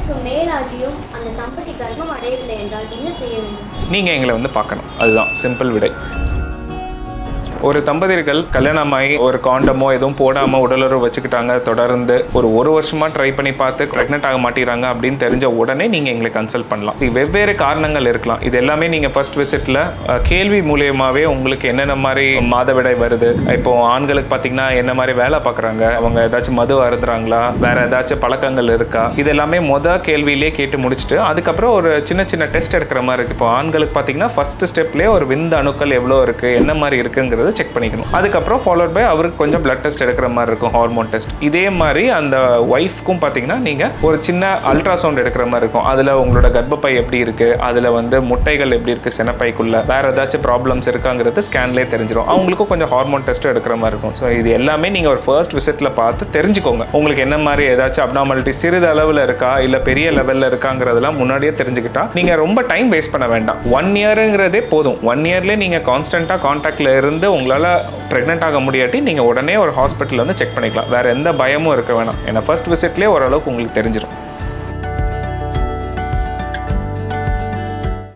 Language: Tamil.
வருடத்திற்கு மேலாகியும் அந்த தம்பதி கர்ப்பம் அடையவில்லை என்றால் என்ன செய்ய வேண்டும்? நீங்கள் எங்களை வந்து பார்க்கணும். அதுதான் சிம்பிள் விடை. ஒரு தம்பதியர்கள் கல்யாணமாகி ஒரு காண்டமோ எதுவும் போடாமல் உடலுறவு வச்சுக்கிட்டாங்க, தொடர்ந்து ஒரு வருஷமாக ட்ரை பண்ணி பார்த்து ப்ரெக்னென்ட் ஆக மாட்டேறாங்க அப்படின்னு தெரிஞ்ச உடனே நீங்கள் எங்களை கன்சல்ட் பண்ணலாம். வெவ்வேறு காரணங்கள் இருக்கலாம். இது எல்லாமே நீங்கள் ஃபர்ஸ்ட் விசிட்டில் கேள்வி மூலியமாகவே உங்களுக்கு என்னென்ன மாதிரி மாதவிடாய் வருது, இப்போது ஆண்களுக்கு பார்த்தீங்கன்னா என்ன மாதிரி வேலை பார்க்குறாங்க, அவங்க ஏதாச்சும் மது அருந்துறாங்களா, வேறு ஏதாச்சும் பழக்கங்கள் இருக்கா, இது எல்லாமே கேள்வியிலே கேட்டு முடிச்சுட்டு அதுக்கப்புறம் ஒரு சின்ன சின்ன டெஸ்ட் எடுக்கிற மாதிரி இருக்குது. இப்போ ஆண்களுக்கு பார்த்தீங்கன்னா ஃபர்ஸ்ட் ஸ்டெப்லேயே ஒரு விந்து அணுக்கள் எவ்வளோ இருக்குது, என்ன மாதிரி இருக்குங்கிறது செக் பண்ணிக்கணும். அதுக்கப்புறம் ஃபாலோட் பை அவருக்கு கொஞ்சம் பிளட் டெஸ்ட் எடுக்கிற மாதிரி இருக்கும், ஹார்மோன் டெஸ்ட். இதே மாதிரி அந்த ஒய்ஃப்க்கும் பார்த்தீங்கன்னா நீங்கள் ஒரு சின்ன அல்ட்ராசவுண்ட் எடுக்கிற மாதிரி இருக்கும். அதில் உங்களோட கர்ப்பப்பை எப்படி இருக்குது, அதில் வந்து முட்டைகள் எப்படி இருக்குது, சினப்பைக்குள்ள வேறு ஏதாச்சும் ப்ராப்ளம்ஸ் இருக்காங்கிறது ஸ்கேன்லேயே தெரிஞ்சிடும். அவங்களுக்கும் கொஞ்சம் ஹார்மோன் டெஸ்ட் எடுக்கிற மாதிரி இருக்கும். ஸோ இது எல்லாமே நீங்கள் ஒரு ஃபர்ஸ்ட் விசிட்டில் பார்த்து தெரிஞ்சுக்கோங்க. உங்களுக்கு என்ன மாதிரி ஏதாச்சும் அப்னார்மாலிட்டி சிறிது அளவில் இருக்கா இல்லை பெரிய லெவலில் இருக்காங்கிறதெல்லாம் முன்னாடியே தெரிஞ்சுக்கிட்டா நீங்கள் ரொம்ப டைம் வேஸ்ட் பண்ண வேண்டாம். 1 இயருங்கிறதே போதும். 1 இயர்லேயே நீங்கள் கான்ஸ்டண்ட்டாக கான்டாக்டில் இருந்து உங்களால் ப்ரெக்னென்ட் ஆக முடியாட்டி நீங்கள் உடனே ஒரு ஹாஸ்பிட்டலில் வந்து செக் பண்ணிக்கலாம். வேறு எந்த பயமும் இருக்க வேணாம். ஏன்னா ஃபர்ஸ்ட் விசிட்லேயே ஓரளவுக்கு உங்களுக்கு தெரிஞ்சிடும்.